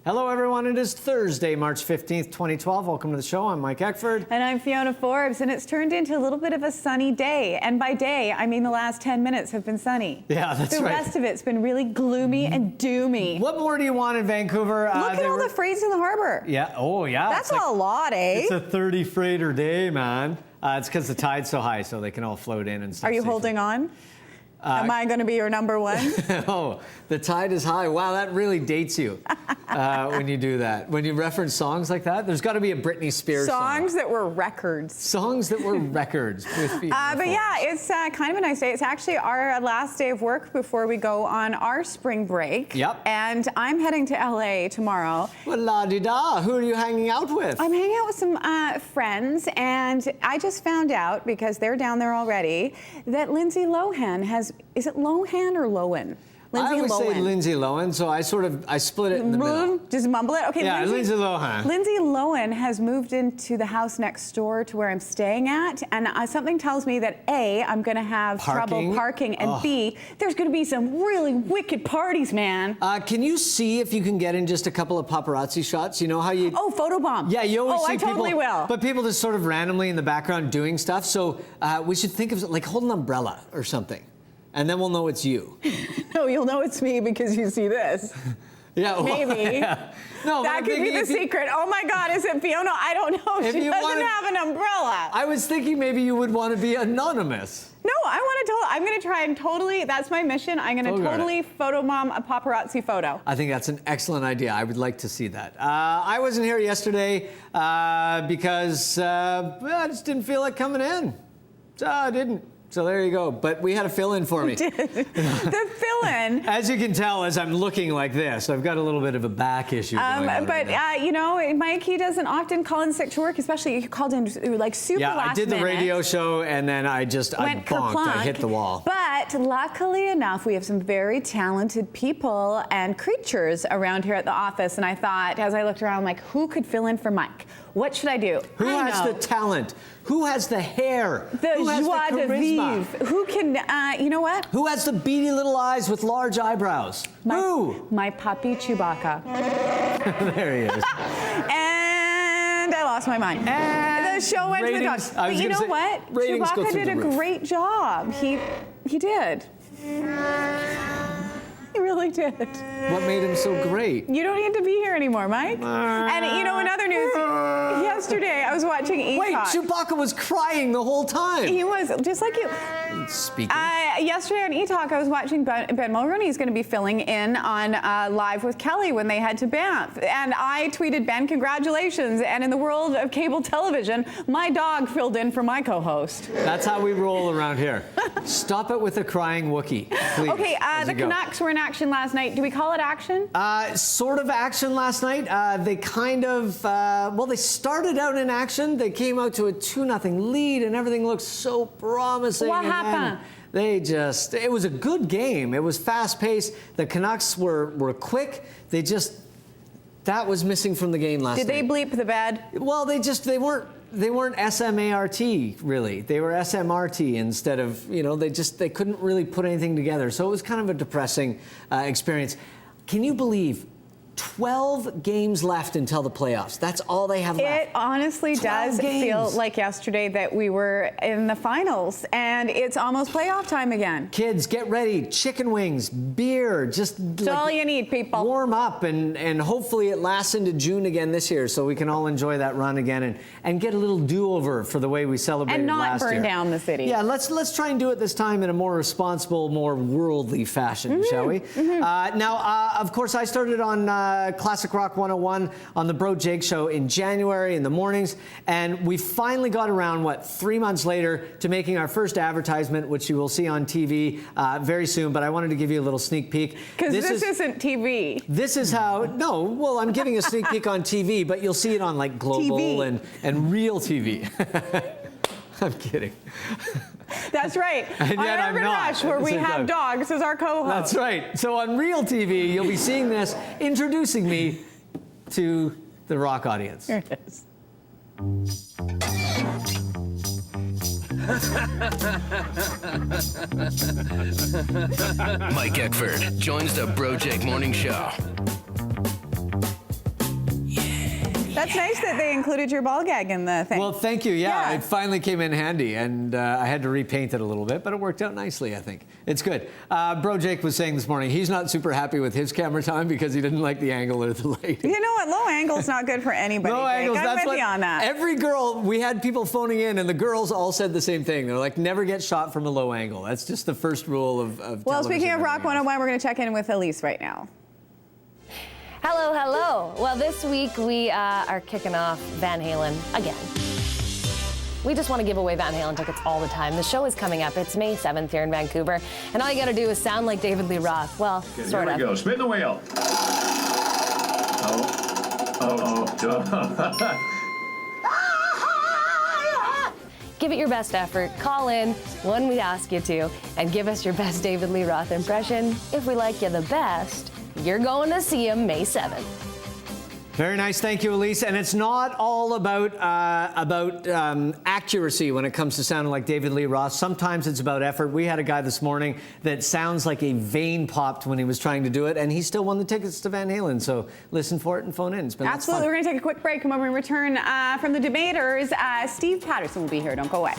Hello, everyone. It is Thursday, March 15th, 2012. Welcome to the show. I'm Mike Eckford. And I'm Fiona Forbes, and it's turned into a little bit of a sunny day. And by day, I mean the last 10 minutes have been sunny. Yeah, that's right. The rest of it's been really gloomy and doomy. What more do you want in Vancouver? Look at all the freights in the harbor. Yeah. Oh, yeah. That's a lot, eh? It's a 30 freighter day, man. It's because the tide's so high, so they can all float in and stuff. Are you holding on? Am I going to be your number one? Oh, the tide is high. Wow, that really dates you when you do that. When you reference songs like that, there's got to be a Britney Spears Songs that were records. Songs that were records. But yeah, it's kind of a nice day. It's actually our last day of work before we go on our spring break. Yep. And I'm heading to LA tomorrow. Well, la-di-da. Who are you hanging out with? I'm hanging out with some friends, and I just found out, because they're down there already, that Lindsay Lohan has, is it Lohan or Lohan? Lindsay I always Lohan. say Lindsay Lohan, so I split it in the middle. Just mumble it? Okay, Yeah, Lindsay Lohan. Lindsay Lohan has moved into the house next door to where I'm staying at, and something tells me that A, I'm going to have trouble parking, and B, there's going to be some really wicked parties, man. Can you see if you can get in just a couple of paparazzi shots? You know how you... Oh, photobomb. Yeah, you always see people... I totally will. But people just sort of randomly in the background doing stuff, so we should think of, like, hold an umbrella or something. And then we'll know it's you. No, you'll know it's me because you see this. Yeah, well, maybe. Yeah. No, that could be the secret. Oh my God, is it Fiona? I don't know. She doesn't have an umbrella. I was thinking maybe you would want to be anonymous. No, I'm going to try and totally, that's my mission. I'm going to totally photobomb a paparazzi photo. I think that's an excellent idea. I would like to see that. I wasn't here yesterday because I just didn't feel like coming in. So I didn't. So there you go. But we had a fill-in for me. The fill-in. As you can tell, as I'm looking like this, I've got a little bit of a back issue going on. But, you know, Mike, he doesn't often call in sick to work, especially he called in like super last minute. Yeah, I did the radio show, and then I bonked. I hit the wall. But luckily enough, we have some very talented people and creatures around here at the office. And I thought, as I looked around, like, who could fill in for Mike? What should I do? Who has the talent? Who has the hair? Who has the charisma? Who can, you know what? Who has the beady little eyes with large eyebrows? Who? My puppy Chewbacca. There he is. And I lost my mind. And the show went to the dogs. But you know what? Chewbacca did a great job. He did. He really did. What made him so great? You don't need to be here anymore, Mike. And you know, in other news, yesterday I was watching E-Talk. Wait, Chewbacca was crying the whole time. He was, just like you. Speaking. Yesterday on E-Talk, I was watching Ben Mulroney is going to be filling in on Live with Kelly when they head to Banff. And I tweeted, Ben, congratulations. And in the world of cable television, my dog filled in for my co-host. That's how we roll around here. Stop it with a crying Wookiee, please. Okay, the Canucks were in action last night. Do we call it action? Sort of action last night. They kind of, they started out in action. They came out to a 2-0 lead, and everything looked so promising. What happened? It was a good game. It was fast-paced. The Canucks were quick. That was missing from the game last night. Did they bleep the bed? Well, they weren't SMART, really. They were SMRT instead of, they couldn't really put anything together. So it was kind of a depressing experience. Can you believe 12 games left until the playoffs? That's all they have left. It honestly does feel like yesterday that we were in the finals, and it's almost playoff time again. Kids, get ready. Chicken wings, beer, That's all you need, people. Warm up, and hopefully it lasts into June again this year so we can all enjoy that run again and get a little do-over for the way we celebrated last year. And not burn down the city. Yeah, let's try and do it this time in a more responsible, more worldly fashion, shall we? Now, of course, I started on Classic Rock 101 on the Bro Jake Show in January in the mornings, and we finally got around, 3 months later, to making our first advertisement, which you will see on TV very soon, but I wanted to give you a little sneak peek. Because this isn't TV. This is how, I'm giving a sneak peek on TV, but you'll see it on like Global and Real TV. I'm kidding. That's right. And on yet Urban Rush, where we have dogs as our co-host. That's right. So on Real TV, you'll be seeing this, introducing me to the rock audience. Here it is. Mike Eckford joins the Bro Jake Morning Show. That's nice that they included your ball gag in the thing. Well, thank you. Yeah, Yeah. it finally came in handy, and I had to repaint it a little bit, but it worked out nicely, I think. It's good. Bro Jake was saying this morning he's not super happy with his camera time because he didn't like the angle or the lighting. You know what? Low angle's not good for anybody. Low Jake. angles, I'm that's with what you on that. every girl, we had people phoning in, and the girls all said the same thing. They're like, never get shot from a low angle. That's just the first rule of Well, television speaking of and Rock everything else. 101, we're going to check in with Elise right now. Hello, hello. Well, this week we are kicking off Van Halen again. We just want to give away Van Halen tickets all the time. The show is coming up. It's May 7th here in Vancouver. And all you got to do is sound like David Lee Roth. Well, sort of. Here we go. Spin the wheel. Give it your best effort. Call in when we ask you to and give us your best David Lee Roth impression. If we like you the best, you're going to see him May 7th. Very nice, thank you, Elise. And it's not all about accuracy when it comes to sounding like David Lee Roth. Sometimes it's about effort. We had a guy this morning that sounds like a vein popped when he was trying to do it, and he still won the tickets to Van Halen. So listen for it and phone in. It's been lots of Absolutely. fun. We're going to take a quick break. Come over and return from the debaters. Steve Patterson will be here. Don't go away.